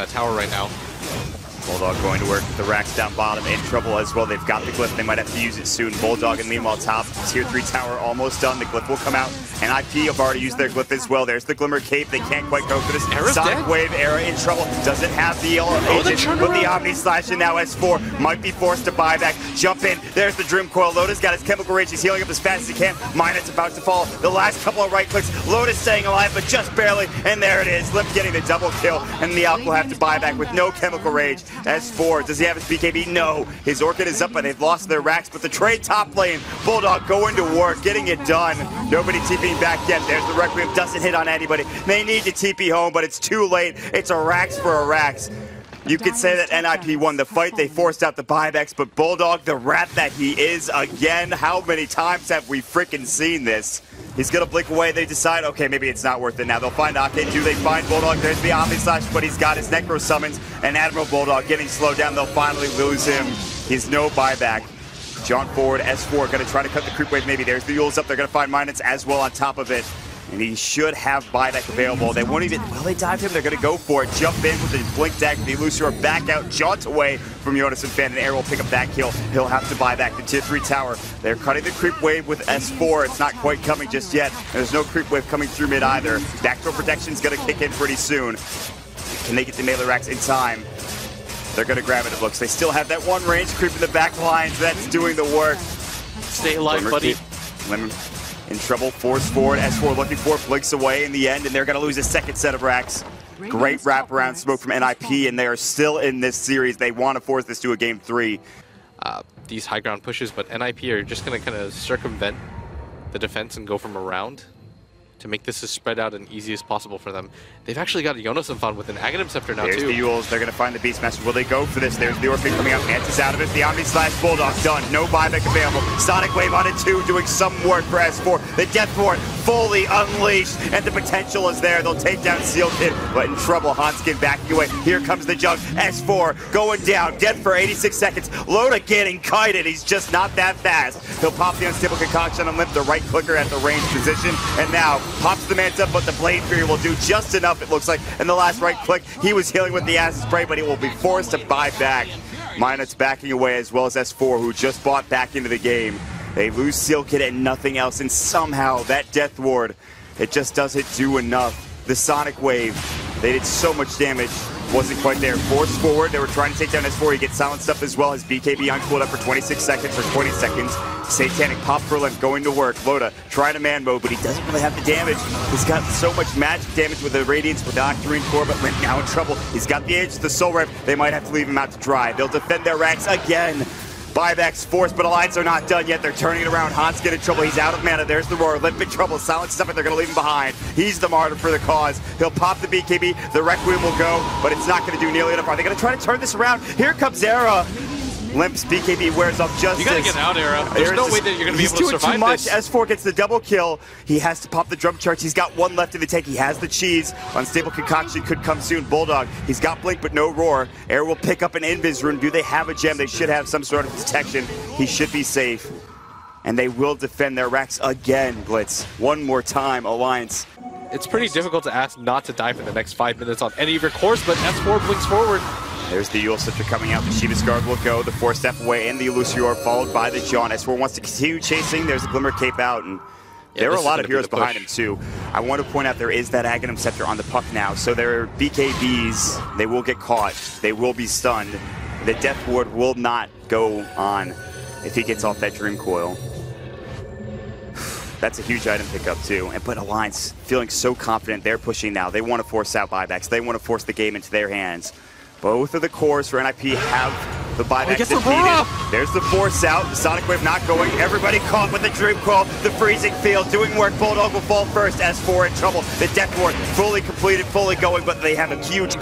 tower right now. Bulldog going to work with the racks down bottom, in trouble as well. They've got the glyph, they might have to use it soon. Bulldog and meanwhile top, tier 3 tower almost done. The glyph will come out, and NiP have already used their glyph as well. There's the Glimmer Cape, they can't quite go for this. Era's Sonic dead. Wave, Era in trouble, doesn't have the yellow agent, but the Omni Slash, and now S4 might be forced to buy back. Jump in, there's the Dream Coil. Lotus got his Chemical Rage, he's healing up as fast as he can. Minus about to fall. The last couple of right clicks, Lotus staying alive, but just barely, and there it is. Limp getting the double kill, and the Alp will have to buy back with no Chemical Rage. S4, does he have his BKB? No. His Orchid is up, and they've lost their racks, but the trade top lane, Bulldog going to work, getting it done. Nobody TPing back yet. There's the Requiem, doesn't hit on anybody. They need to TP home, but it's too late. It's a racks for a racks. You could say that NiP won the fight. They forced out the buybacks, but Bulldog, the rat that he is, again, how many times have we freaking seen this? He's gonna blink away. They decide, okay, maybe it's not worth it now. They'll find Ake. Do they find Bulldog? There's the Omni Slash, but he's got his Necro Summons, and Admiral Bulldog getting slowed down. They'll finally lose him. He's no buyback. John forward, S4 gonna try to cut the creep wave maybe. There's the Yules up. They're gonna find Minus as well on top of it. And he should have buyback available. They won't even, will they dive him? They're gonna go for it. Jump in with the blink deck. The Elusior back out, jaunt away from Jonas and Fan, and Air will pick up that kill. He'll have to buy back the tier 3 tower. They're cutting the creep wave with S4. It's not quite coming just yet. There's no creep wave coming through mid either. Backdoor protection's gonna kick in pretty soon. Can they get the melee racks in time? They're gonna grab it, it looks. They still have that one range creep in the back lines. That's doing the work. Stay alive, buddy. Lemon in trouble, force forward, S4 looking for it, blinks away in the end, and they're gonna lose a second set of racks. Great wraparound smoke from NiP, and they are still in this series. They want to force this to a game 3. These high ground pushes, but NiP are just gonna kind of circumvent the defense and go from around to make this as spread out and easy as possible for them. They've actually got a Jonas and Fan with an Aghanim Scepter now, There's too. the Yules. They're going to find the Beastmaster. Will they go for this? There's the Orchid coming out. Mantis out of it. The Omni Slash Bulldog done. No buyback available. Sonic Wave on it, too, doing some work for S4. The Death Ward fully unleashed, and the potential is there. They'll take down Seal Kid, but in trouble. Hanskin backing away. Here comes the jug. S4 going down. Dead for 86 seconds. Loda getting kited. He's just not that fast. He'll pop the Unstable Concoction on Limp, the right clicker at the range position, and now pops the Manta, but the Blade Fury will do just enough, it looks like. In the last right click, he was healing with the Acid Spray, but he will be forced to buy back. Minus backing away, as well as S4, who just bought back into the game. They lose Seal Kid and nothing else, and somehow that Death Ward, it just doesn't do enough. The Sonic Wave, they did so much damage, wasn't quite there. Force forward, they were trying to take down S4, he gets silenced up as well. His BKB on cooldown for 26 seconds or 20 seconds. Satanic pop for Limp going to work. Loda trying to man mode, but he doesn't really have the damage. He's got so much magic damage with the Radiance, with the Octarine core, but Limp now in trouble. He's got the edge, the Soul Rev. They might have to leave him out to dry. They'll defend their racks again. Buybacks forced, but Alliance are not done yet. They're turning it around. Hans get in trouble. He's out of mana. There's the Roar. Limp in trouble. Silence is up, and they're going to leave him behind. He's the martyr for the cause. He'll pop the BKB. The Requiem will go, but it's not going to do nearly enough. Are they going to try to turn this around? Here comes Era. Limp's BKB wears off just You gotta get out, Era. There's no way that you're gonna be able to survive too much. this. S4 gets the double kill. He has to pop the drum charge. He's got one left in the tank. He has the cheese. Unstable Concoction could come soon. Bulldog, he's got Blink but no Roar. Air will pick up an Invis rune. Do they have a gem? They should have some sort of detection. He should be safe. And they will defend their racks again, Blitz. One more time, Alliance. It's pretty difficult to ask not to die for the next 5 minutes on any of your cores, but S4 blinks forward. There's the Yule Scepter coming out. The Shiva's Guard will go. The 4-step away, and the Elusior followed by the John. S4 wants to continue chasing. There's a Glimmer Cape out, and there are a lot of heroes behind him, too. I want to point out there is that Aghanim Scepter on the puck now, so their BKBs, they will get caught. They will be stunned. The Death Ward will not go on if he gets off that Dream Coil. That's a huge item pickup, too. But Alliance feeling so confident. They're pushing now. They want to force out buybacks. They want to force the game into their hands. Both of the cores for NiP have the buybacks if needed. There's the force out. The Sonic Wave not going. Everybody caught with the Dream Coil. The freezing field doing work. Bulldog will fall first. S4 in trouble. The Death Ward fully completed, fully going, but they have a huge,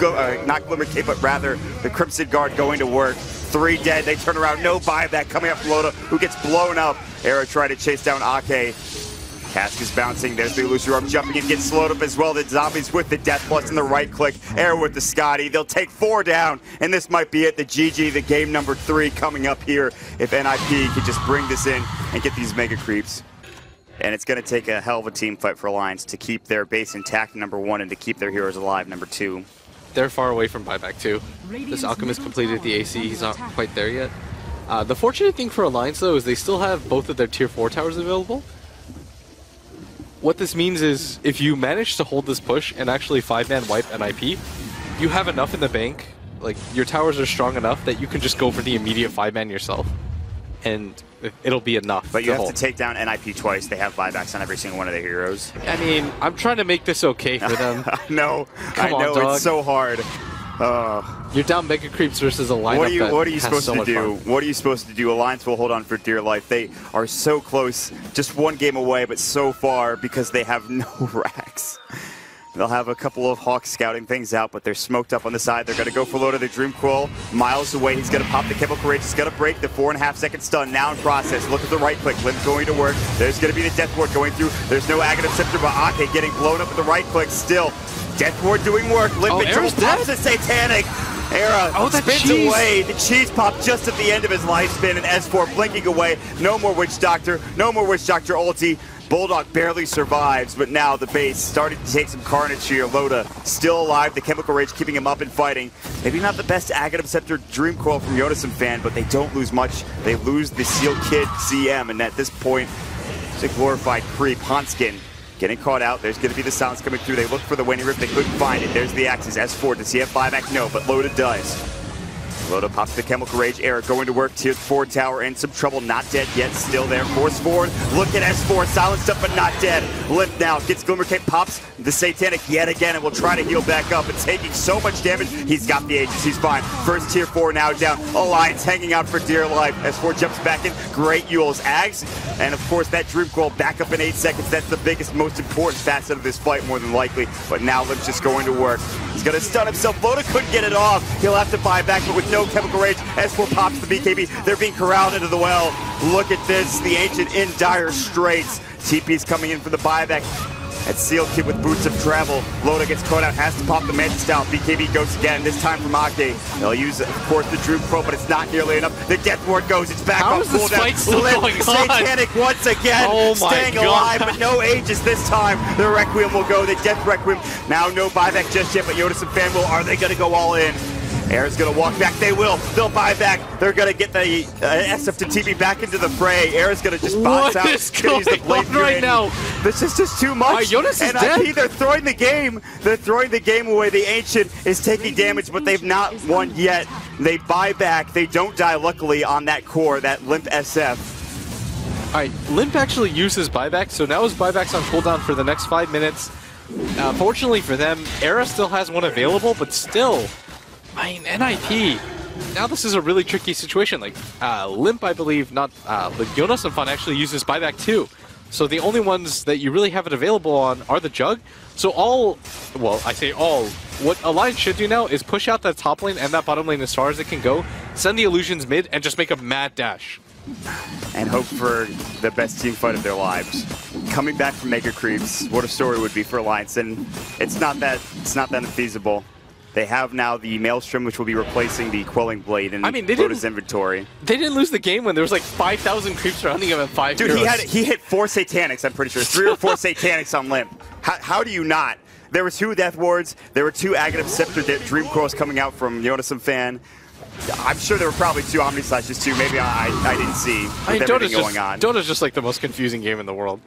not Glimmer Cape, but rather the Crimson Guard going to work. 3 dead. They turn around. No buyback coming up from Loda, who gets blown up. Era trying to chase down Ake. Cask is bouncing. There's the Elusior Arm jumping and gets slowed up as well. The zombies with the Death Plus and the right click. Air with the Scotty. They'll take 4 down, and this might be it. The GG, the game number 3 coming up here if NiP could just bring this in and get these Mega Creeps. And it's going to take a hell of a team fight for Alliance to keep their base intact, number 1, and to keep their heroes alive, number 2. They're far away from buyback too. This Alchemist completed the AC, he's not quite there yet. The fortunate thing for Alliance though is they still have both of their tier 4 towers available. What this means is if you manage to hold this push and actually 5-man wipe NiP, you have enough in the bank, like your towers are strong enough that you can just go for the immediate 5-man yourself. And it'll be enough. But you have to take down NiP twice. They have buybacks on every single one of their heroes. I mean, I'm trying to make this okay for them. No, Come on, dog. It's so hard. You're down Megacreeps versus a lineup what are you that supposed has so to much do? fun. What are you supposed to do? Alliance will hold on for dear life. They are so close, just one game away, but so far because they have no racks. They'll have a couple of Hawks scouting things out, but they're smoked up on the side. They're going to go for Loda, the Dream Coil. Miles away, he's going to pop the Chemical Rage. He's going to break the 4.5-second stun. Now in process. Look at the right click. Limp's going to work. There's going to be the Death Ward going through. There's no Aghanim Scepter, but Ake getting blown up with the right click still. Death Ward doing work. Limp and Triple pops the Satanic. Era spins away. The cheese pop just at the end of his lifespan, and S4 blinking away. No more Witch Doctor. No more Witch Doctor ulti. Bulldog barely survives, but now the base starting to take some carnage here. Loda still alive, the Chemical Rage keeping him up and fighting. Maybe not the best Aghanim Scepter Dream Coil from Yonason fan, but they don't lose much. They lose the Seal Kid CM, and at this point, it's a glorified creep. Hanskin getting caught out. There's going to be the silence coming through. They look for the Winning Rip. They couldn't find it. There's the Axis. S4. Does he have buyback? No, but Loda does. Loda pops the Chemical Rage. Era going to work. Tier 4 tower in some trouble. Not dead yet. Still there. Force forward. Look at S4. Silenced up, but not dead. Limp now. Gets Glimmer Cape. Pops the Satanic yet again and will try to heal back up. It's taking so much damage. He's got the Aegis. He's fine. First tier 4 now down. Alliance hanging out for dear life. S4 jumps back in. Great Yules. Ags. And of course that Dream Coil back up in 8 seconds. That's the biggest, most important facet of this fight more than likely. But now Limp's just going to work. He's going to stun himself. Loda couldn't get it off. He'll have to buy back, but with no Chemical Rage, S4 pops the BKB. They're being corralled into the well. Look at this. The Ancient in dire straits. TP's coming in for the buyback. At Seal Kid with Boots of Travel. Loda gets caught out, has to pop the Mantis down. BKB goes again, this time from Ake. They'll use, of course, the Dream Pro, but it's not nearly enough. The Death Ward goes, it's back on cooldown. Going Satanic on? once again, staying alive, but no Aegis this time. The Requiem will go, the Death Requiem. Now no buyback just yet, but Yodas and Fan will. Are they going to go all in? Era's going to walk back. They will. They'll buy back. They're going to get the SF to TP back into the fray. Era's going to just bounce out. What is going on right now? This is just too much. Jonas is dead. dead. They're throwing the game. They're throwing the game away. The Ancient is taking damage, but they've not won yet. They buy back. They don't die, luckily, on that core, that Limp SF. All right, Limp actually uses buyback, so now his buyback's on cooldown for the next 5 minutes. Fortunately for them, Era still has one available, but still, I mean, NiP. Now this is a really tricky situation. Like, Limp, I believe, not, but Jonas and Fun actually uses buyback too. So the only ones that you really have it available on are the Jug. So well, I say all, what Alliance should do now is push out that top lane and that bottom lane as far as it can go, send the Illusions mid, and just make a mad dash. And hope for the best team fight of their lives. Coming back from Megacreeps, what a story would be for Alliance, and it's not that unfeasible. They have now the Maelstrom, which will be replacing the Quelling Blade in Loda's inventory. They didn't lose the game when there was like 5,000 creeps surrounding him at 5 Dude, heroes. he hit 4 Satanics, I'm pretty sure. 3 or 4 Satanics on Limp. How do you not? There were 2 Death Wards. There were 2 Aghanim Scepter Dream Coils coming out from Yonason Fan. I'm sure there were probably 2 Omni Slashes too. Maybe I didn't see with everything going on. Dota's just like the most confusing game in the world.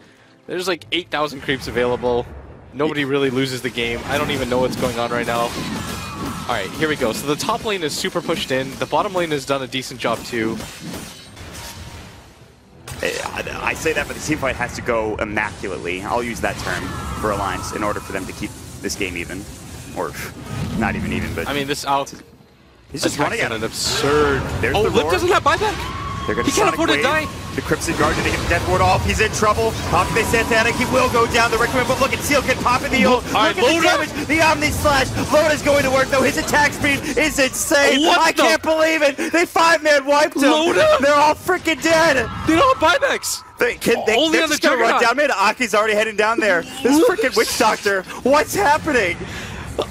There's like 8,000 creeps available. Nobody really loses the game. I don't even know what's going on right now. Alright, here we go. So the top lane is super pushed in. The bottom lane has done a decent job too. I say that, but the team fight has to go immaculately. I'll use that term for Alliance in order for them to keep this game even. Or not even, but... I mean, this out... He's just running at an absurd... There's oh, the Limp roar. doesn't have buyback! He can't afford to die! The Crimson Guard to get the Death Ward off. He's in trouble. Popping the Satanic. He will go down the Requiem, but look at Seal Kid popping the ult. Look at the damage. The Omni Slash. Loda's going to work, though. His attack speed is insane. I can't believe it. They 5-man wiped him. Loda? They're all freaking dead. They don't have buybacks! They're just going to run down mid. Aki's already heading down there. This freaking Witch Doctor. What's happening?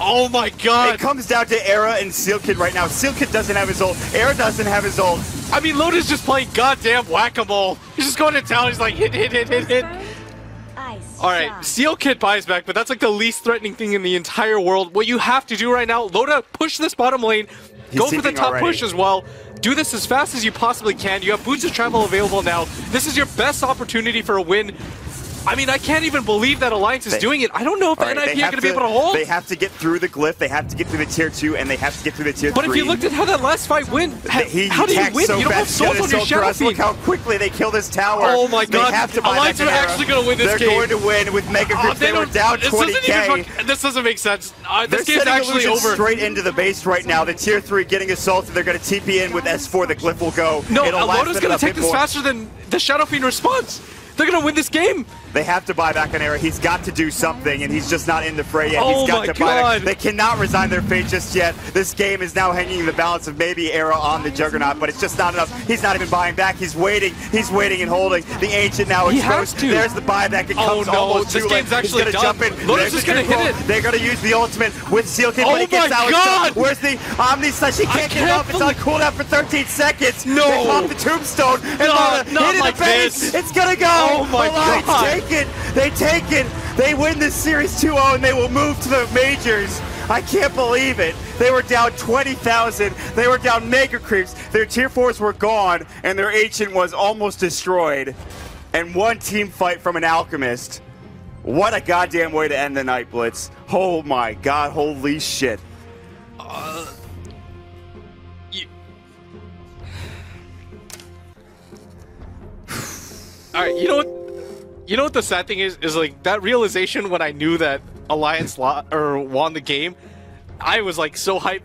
Oh my god! It comes down to Era and Seal Kid right now. Seal Kid doesn't have his ult. Era doesn't have his ult. I mean, Loda's just playing goddamn whack-a-mole. He's just going to town. He's like, hit. Ice. All right, Seal Kit buys back, but that's like the least threatening thing in the entire world. What you have to do right now, Loda, push this bottom lane, go for the top push as well. Do this as fast as you possibly can. You have boots of travel available now. This is your best opportunity for a win. I mean, I can't even believe that Alliance is doing it. I don't know if the NiP are going to be able to hold. They have to get through the glyph, they have to get through the tier 2, and they have to get through the tier 3. But if you looked at how that last fight went, how do you win? So you don't have souls on your Shadow Fiend. Look how quickly they kill this tower. Oh my god, they have to Alliance are actually going to win this game. They're going to win with Megacreeps. They were down 20k. This doesn't make sense. This game's actually over. Straight into the base right now. The tier 3 getting assaulted. They're going to TP in with S4. The glyph will go. No, Loda's going to take this faster than the Shadow Fiend response. They're going to win this game. They have to buy back an era. He's got to do something, and he's just not in the fray yet. Oh he's got my to buy god. They cannot resign their fate just yet. This game is now hanging in the balance of maybe era on the Juggernaut, but it's just not enough. He's not even buying back. He's waiting. He's waiting and holding. The Ancient now exposed. There's the buyback. It comes almost this too late. game's actually he's going to jump in. Loda's just going to hit it. They're going to use the ultimate with Seal Kid, but he gets out. God. Where's the Omni Slash? He can't get it off. It's on cooldown for 13 seconds. No. They pop the Tombstone. And not hit like the base. this. It's going to go. Oh my god. Take it. They take it. They win this series 2-0 and they will move to the majors. I can't believe it. They were down 20,000. They were down Megacreeps. Their tier 4s were gone and their Ancient was almost destroyed. And one team fight from an Alchemist. What a goddamn way to end the night, Blitz. Oh my god, holy shit. Alright, you know what the sad thing is like that realization when I knew that Alliance won the game, I was like so hyped